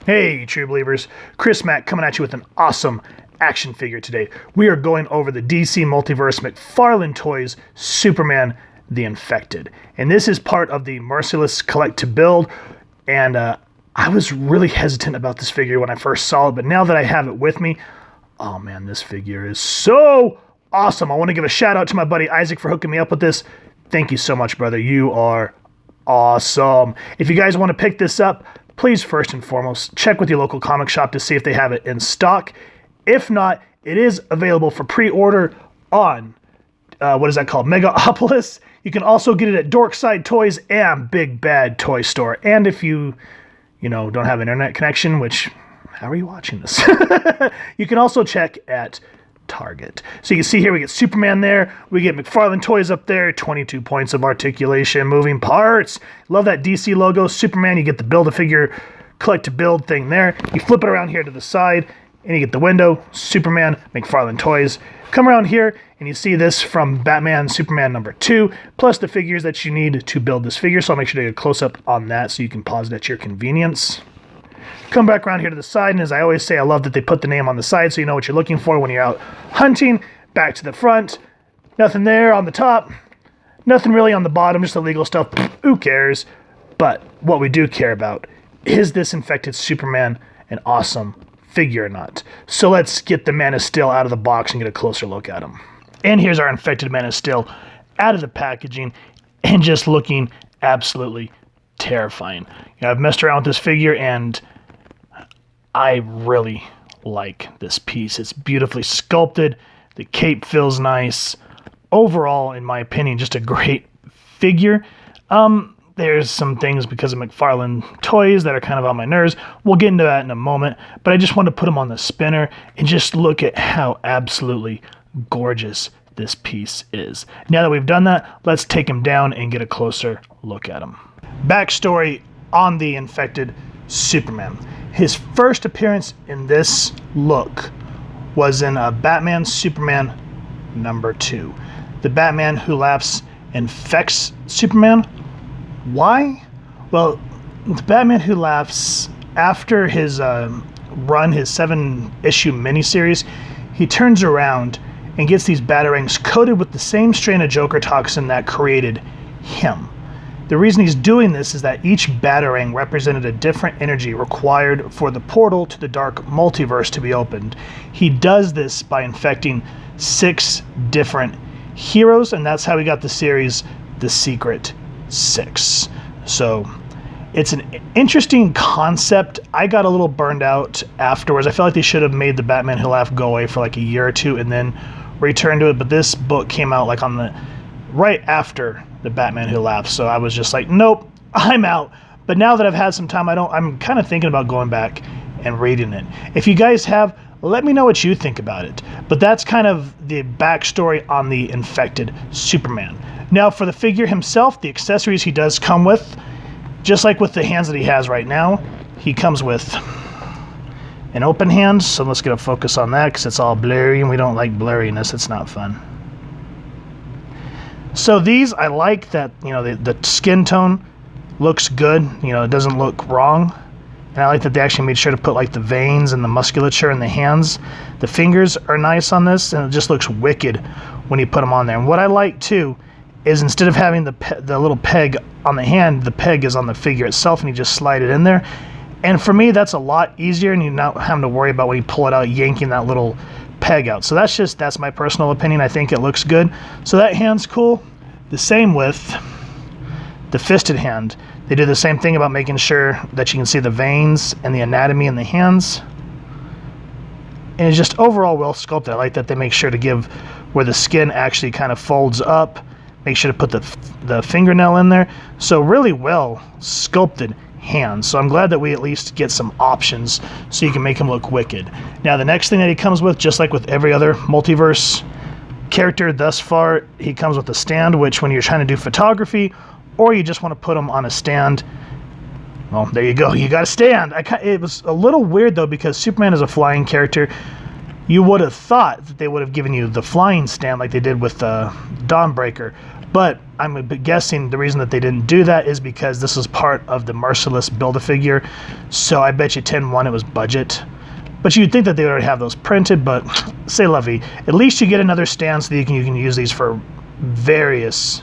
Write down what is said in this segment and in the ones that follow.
Hey, true believers. Chris Mack coming at you with an awesome action figure today. We are going over the DC Multiverse McFarlane Toys Superman the Infected. And this is part of the Merciless Collect to Build. And I was really hesitant about this figure when I first saw it, but now that I have it with me, oh man, this figure is so awesome. I want to give a shout out to my buddy Isaac for hooking me up with this. Thank you so much, brother. You are awesome. If you guys want to pick this up, please first and foremost check with your local comic shop to see if they have it in stock. If not, it is available for pre-order on what is that called, Megaopolis. You can also get it at Dorkside Toys and Big Bad Toy Store. And if you don't have an internet connection, which, how are you watching this? You can also check at Target. So you can see here we get Superman there, we get McFarlane Toys up there, 22 points of articulation, moving parts. Love that DC logo. Superman, you get the Build-A-Figure collect to build thing there. You flip it around here to the side and you get the window, Superman, McFarlane Toys. Come around here and you see this from Batman Superman #2, plus the figures that you need to build this figure. So I'll make sure to get a close-up on that so you can pause it at your convenience. Come back around here to the side, and as I always say, I love that they put the name on the side so you know what you're looking for when you're out hunting. Back to the front. Nothing there on the top. Nothing really on the bottom, just the legal stuff. Who cares? But what we do care about, is this infected Superman an awesome figure or not? So let's get the Man of Steel out of the box and get a closer look at him. And here's our infected Man of Steel out of the packaging and just looking absolutely terrifying. I've messed around with this figure and I really like this piece. It's beautifully sculpted. The cape feels nice. Overall, in my opinion, just a great figure. There's some things because of McFarlane Toys that are kind of on my nerves. We'll get into that in a moment, but I just wanted to put him on the spinner and just look at how absolutely gorgeous this piece is. Now that we've done that, let's take him down and get a closer look at him. Backstory on the infected Superman. His first appearance in this look was in Batman Superman #2. The Batman Who Laughs infects Superman. Why? Well, the Batman Who Laughs, after his run, his 7-issue miniseries, he turns around and gets these batarangs coated with the same strain of Joker-toxin that created him. The reason he's doing this is that each batarang represented a different energy required for the portal to the dark multiverse to be opened. He does this by infecting 6 different heroes, and that's how we got the series The Secret 6. So it's an interesting concept. I got a little burned out afterwards. I felt like they should have made the Batman Who Laughed go away for like a year or two and then return to it, but this book came out like on the right after the Batman Who Laughs, so I was just like, nope, I'm out. But now that I've had some time, I'm kind of thinking about going back and reading it. If you guys have, let me know what you think about it. But that's kind of the backstory on the infected Superman. Now for the figure himself, the accessories he does come with, just like with the hands that he has right now, he comes with an open hand. So let's get a focus on that because it's all blurry and we don't like blurriness. It's not fun. So these, I like that, the skin tone looks good. It doesn't look wrong. And I like that they actually made sure to put like the veins and the musculature in the hands. The fingers are nice on this, and it just looks wicked when you put them on there. And what I like too is instead of having the little peg on the hand, the peg is on the figure itself, and you just slide it in there. And for me, that's a lot easier, and you're not having to worry about when you pull it out, yanking that little peg out. So that's my personal opinion. I think it looks good. So that hand's cool. The same with the fisted hand. They do the same thing about making sure that you can see the veins and the anatomy in the hands. And it's just overall well sculpted. I like that they make sure to give where the skin actually kind of folds up. Make sure to put the fingernail in there. So really well sculpted hands. So I'm glad that we at least get some options so you can make him look wicked. Now the next thing that he comes with, just like with every other multiverse character thus far, he comes with a stand, which when you're trying to do photography or you just want to put him on a stand, well, there you go, you got a stand. It was a little weird though because Superman is a flying character. You would have thought that they would have given you the flying stand like they did with Dawnbreaker, but I'm guessing the reason that they didn't do that is because this was part of the Merciless Build-A-Figure, so I bet you 10-1 it was budget. But you'd think that they would already have those printed, but c'est la vie. At least you get another stand so that you can use these for various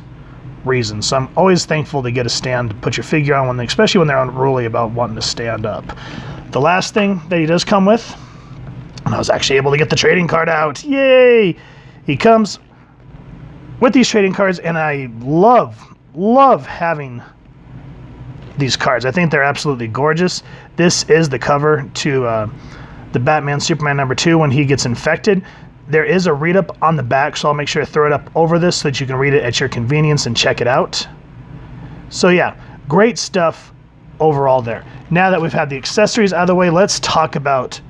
reasons. So I'm always thankful to get a stand to put your figure on, especially when they're unruly about wanting to stand up. The last thing that he does come with, and I was actually able to get the trading card out. Yay! He comes with these trading cards, and I love having these cards. I think they're absolutely gorgeous. This is the cover to the Batman Superman #2 when he gets infected. There is a read-up on the back, so I'll make sure to throw it up over this so that you can read it at your convenience and check it out. So yeah, great stuff overall there. Now that we've had the accessories out of the way, let's talk about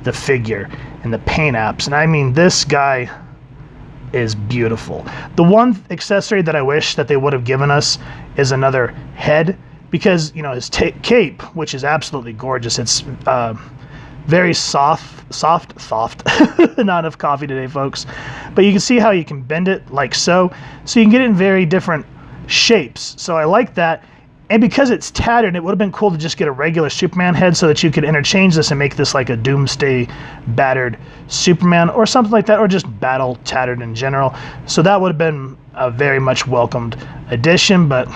the figure and the paint apps. And I mean, this guy is beautiful. The one accessory that I wish that they would have given us is another head, because, you know, his cape, which is absolutely gorgeous. It's very soft, not enough coffee today, folks. But you can see how you can bend it like so. So you can get it in very different shapes. So I like that. And because it's tattered, it would have been cool to just get a regular Superman head so that you could interchange this and make this like a Doomsday battered Superman or something like that, or just battle tattered in general. So that would have been a very much welcomed addition, but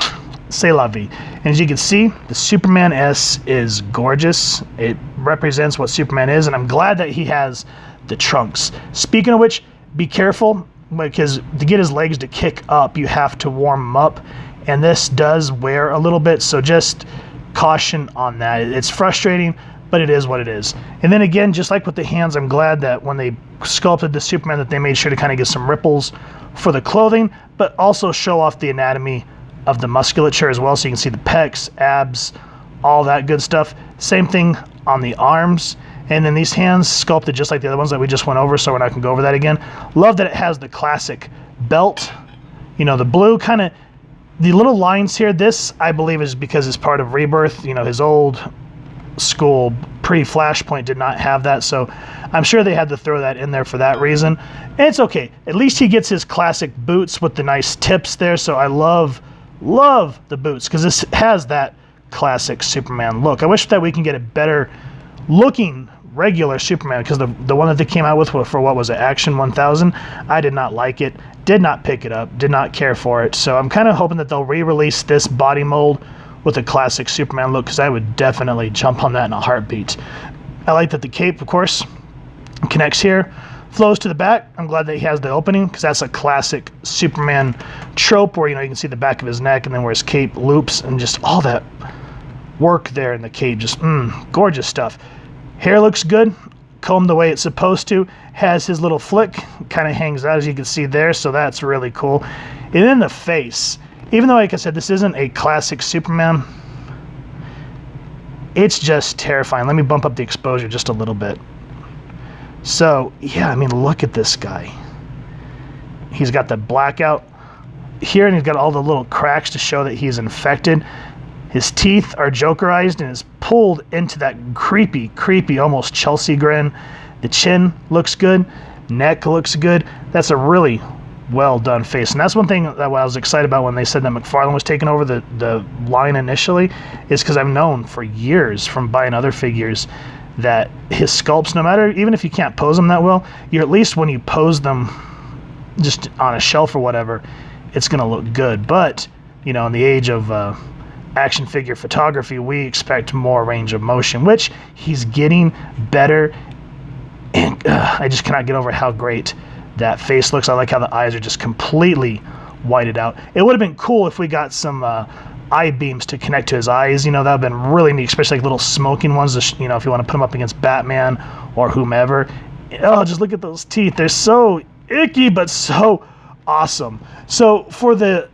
c'est la vie. And as you can see, the Superman S is gorgeous. It represents what Superman is, and I'm glad that he has the trunks. Speaking of which, be careful, because to get his legs to kick up, you have to warm them up. And this does wear a little bit, so just caution on that. It's frustrating, but it is what it is. And then again, just like with the hands, I'm glad that when they sculpted the Superman that they made sure to kind of get some ripples for the clothing, but also show off the anatomy of the musculature as well, so you can see the pecs, abs, all that good stuff. Same thing on the arms. And then these hands sculpted just like the other ones that we just went over, so we're not going to go over that again. Love that it has the classic belt. You know, the blue kind of... The little lines here, this I believe is because it's part of Rebirth. You know, his old school pre-Flashpoint did not have that, so I'm sure they had to throw that in there for that reason. And it's okay. At least he gets his classic boots with the nice tips there, so I love the boots because this has that classic Superman look. I wish that we can get a better looking regular Superman, because the one that they came out with for what was it, Action 1000, I did not like it, did not pick it up, did not care for it. So I'm kind of hoping that they'll re-release this body mold with a classic Superman look, because I would definitely jump on that in a heartbeat. I like that the cape, of course, connects here, flows to the back. I'm glad that he has the opening, because that's a classic Superman trope where, you know, you can see the back of his neck and then where his cape loops, and just all that work there in the cape, just gorgeous stuff. Hair looks good, combed the way it's supposed to, has his little flick, kind of hangs out as you can see there, so that's really cool. And then the face, even though, like I said, this isn't a classic Superman, it's just terrifying. Let me bump up the exposure just a little bit. So, yeah, I mean, look at this guy. He's got the blackout here, and he's got all the little cracks to show that he's infected. His teeth are Jokerized and is pulled into that creepy, almost Chelsea grin. The chin looks good. Neck looks good. That's a really well done face. And that's one thing that I was excited about when they said that McFarlane was taking over the line initially, is because I've known for years from buying other figures that his sculpts, no matter, even if you can't pose them that well, you're at least when you pose them just on a shelf or whatever, it's going to look good. But, you know, in the age of action figure photography, we expect more range of motion, which he's getting better, and I just cannot get over how great that face looks. I like how the eyes are just completely whited out. It would have been cool if we got some eye beams to connect to his eyes. You know, that would have been really neat, especially like little smoking ones, you know, if you want to put them up against Batman or whomever. Oh, just look at those teeth. They're so icky, but so awesome. So for the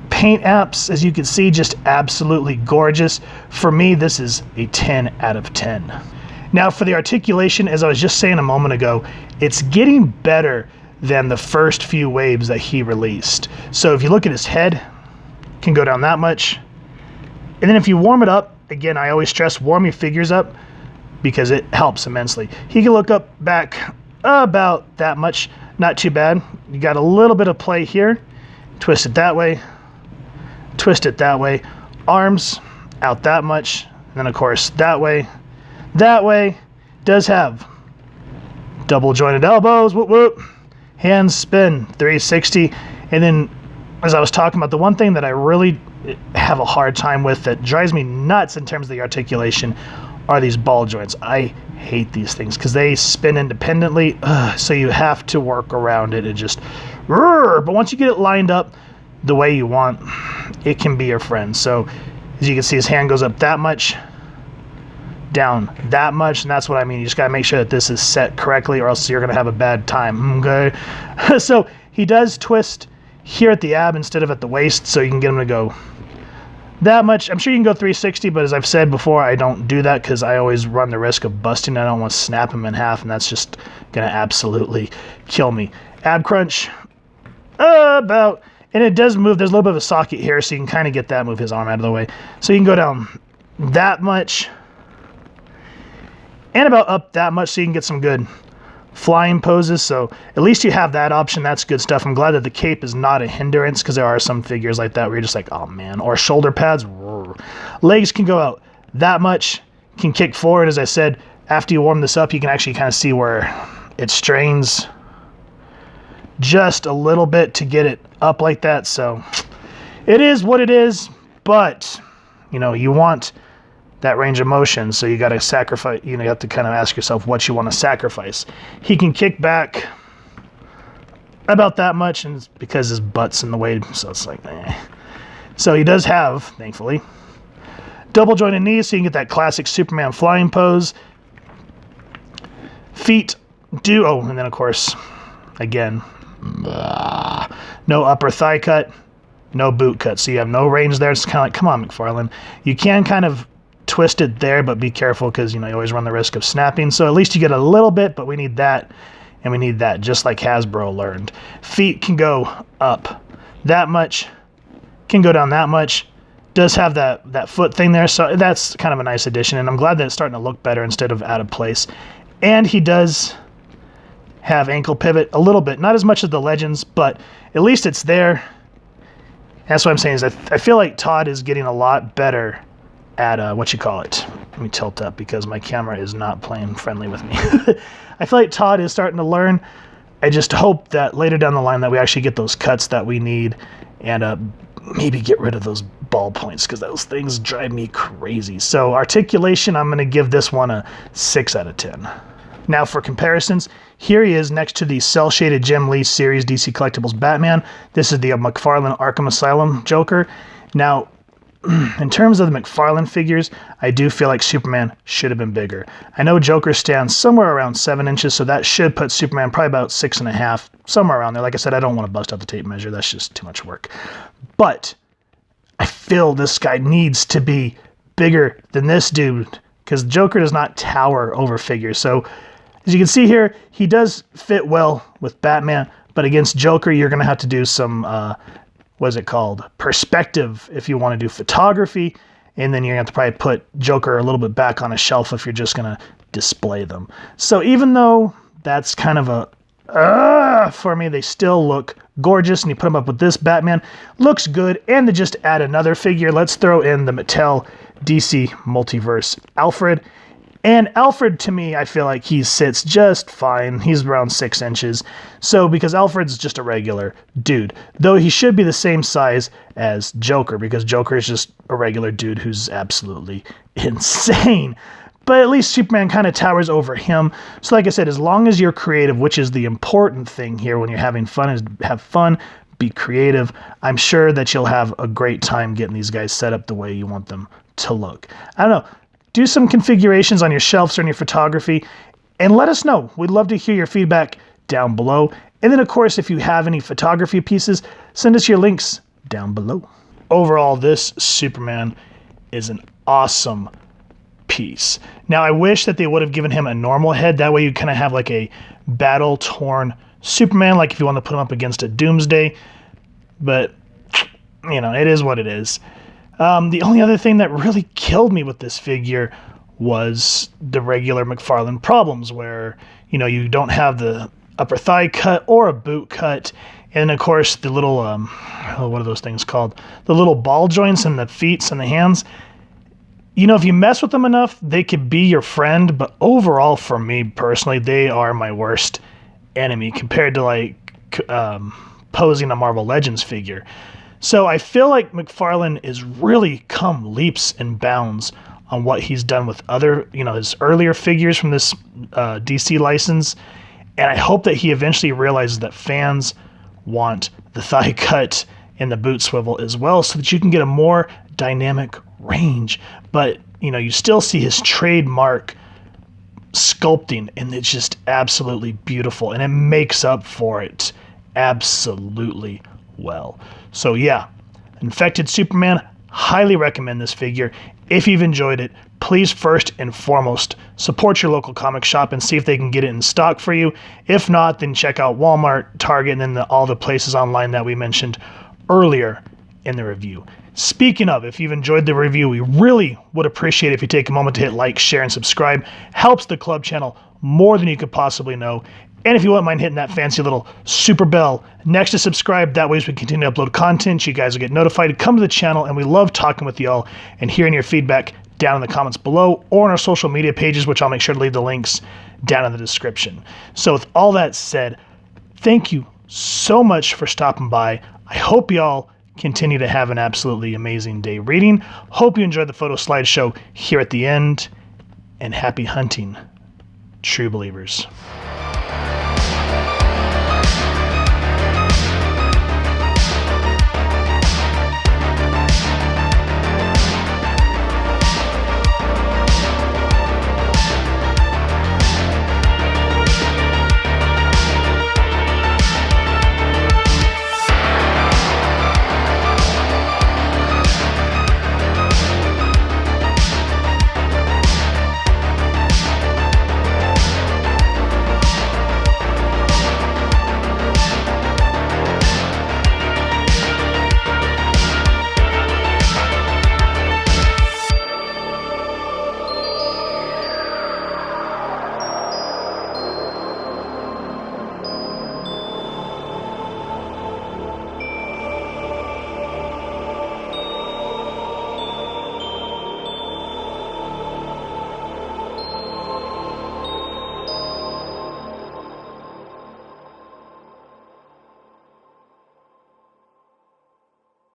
paint apps, as you can see, just absolutely gorgeous. For me, this is a 10 out of 10. Now for the articulation, as I was just saying a moment ago, it's getting better than the first few waves that he released. So if you look at his head, can go down that much. And then if you warm it up, again, I always stress, warm your figures up. because it helps immensely. He can look up back about that much, not too bad. You got a little bit of play here. Twist it that way, twist it that way. Arms out that much, and then of course that way. That way does have double jointed elbows, whoop whoop. Hands spin 360, and then as I was talking about, the one thing that I really have a hard time with that drives me nuts in terms of the articulation are these ball joints. I hate these things because they spin independently, so you have to work around it and just, but once you get it lined up the way you want, it can be your friend. So as you can see, his hand goes up that much, down that much, and that's what I mean. You just gotta make sure that this is set correctly or else you're gonna have a bad time, okay? So he does twist here at the ab instead of at the waist, so you can get him to go that much. I'm sure you can go 360, but as I've said before, I don't do that because I always run the risk of busting. I don't want to snap him in half, and that's just gonna absolutely kill me. Ab crunch, about, and it does move. There's a little bit of a socket here, so you can kind of get that, move his arm out of the way. So you can go down that much, and about up that much, so you can get some good flying poses. So at least you have that option. That's good stuff. I'm glad that the cape is not a hindrance, because there are some figures like that where you're just like, oh man. Or shoulder pads. Legs can go out that much, can kick forward. As I said, after you warm this up, you can actually kind of see where it strains just a little bit to get it up like that. So it is what it is, but you know, you want that range of motion, so you got to sacrifice. You know, you have to kind of ask yourself what you want to sacrifice. He can kick back about that much, and it's because his butt's in the way, so it's like, eh. So he does have, thankfully, double jointed knees, so you can get that classic Superman flying pose. Feet do, oh, and then of course, again, no upper thigh cut, no boot cut, so you have no range there. It's kind of like, come on, McFarlane. You can kind of twist it there, but be careful because, you know, you always run the risk of snapping. So at least you get a little bit, but we need that, and we need that, just like Hasbro learned. Feet can go up that much, can go down that much. Does have that foot thing there, so that's kind of a nice addition, and I'm glad that it's starting to look better instead of out of place. And he does have ankle pivot a little bit, not as much as the Legends, but at least it's there. That's what I'm saying, is I feel like Todd is getting a lot better at what you call it. Let me tilt up because my camera is not playing friendly with me. I feel like Todd is starting to learn. I just hope that later down the line that we actually get those cuts that we need, and maybe get rid of those ball points, because those things drive me crazy. So articulation, I'm going to give this one a 6 out of 10. Now for comparisons, here he is next to the cel-shaded Jim Lee series DC Collectibles Batman. This is the McFarlane Arkham Asylum Joker. Now, in terms of the McFarlane figures, I do feel like Superman should have been bigger. I know Joker stands somewhere around 7 inches, so that should put Superman probably about 6.5, somewhere around there. Like I said, I don't want to bust out the tape measure. That's just too much work. But I feel this guy needs to be bigger than this dude, because Joker does not tower over figures. So as you can see here, he does fit well with Batman, but against Joker, you're going to have to do some what is it called? Perspective if you want to do photography, and then you're going to have to probably put Joker a little bit back on a shelf if you're just going to display them. So even though that's kind of a for me, they still look gorgeous, and you put them up with this Batman, looks good. And to just add another figure, let's throw in the Mattel DC Multiverse Alfred. And Alfred, to me, I feel like he sits just fine. He's around 6 inches. So, because Alfred's just a regular dude. Though he should be the same size as Joker, because Joker is just a regular dude who's absolutely insane. But at least Superman kind of towers over him. So like I said, as long as you're creative, which is the important thing here when you're having fun, is have fun, be creative. I'm sure that you'll have a great time getting these guys set up the way you want them to look. I don't know. Do some configurations on your shelves or in your photography, and let us know. We'd love to hear your feedback down below. And then, of course, if you have any photography pieces, send us your links down below. Overall, this Superman is an awesome piece. Now, I wish that they would have given him a normal head. That way you kind of have like a battle-torn Superman, like if you want to put him up against a Doomsday. But, you know, it is what it is. The only other thing that really killed me with this figure was the regular McFarlane problems where, you know, you don't have the upper thigh cut or a boot cut. And of course the little, what are those things called? The little ball joints in the feet and the hands. You know, if you mess with them enough, they could be your friend. But overall, for me personally, they are my worst enemy compared to like posing a Marvel Legends figure. So I feel like McFarlane is really come leaps and bounds on what he's done with other, you know, his earlier figures from this DC license. And I hope that he eventually realizes that fans want the thigh cut and the boot swivel as well, so that you can get a more dynamic range. But, you know, you still see his trademark sculpting, and it's just absolutely beautiful, and it makes up for it absolutely well. So yeah, Infected Superman, highly recommend this figure. If you've enjoyed it, please first and foremost support your local comic shop and see if they can get it in stock for you. If not, then check out Walmart, Target, and then all the places online that we mentioned earlier in the review. Speaking of, if you've enjoyed the review, we really would appreciate it if you take a moment to hit like, share, and subscribe. Helps the club channel more than you could possibly know. And if you wouldn't mind hitting that fancy little super bell next to subscribe, that way as we continue to upload content, you guys will get notified. Come to the channel, and we love talking with y'all and hearing your feedback down in the comments below or on our social media pages, which I'll make sure to leave the links down in the description. So with all that said, thank you so much for stopping by. I hope y'all continue to have an absolutely amazing day reading. Hope you enjoyed the photo slideshow here at the end, and happy hunting, true believers.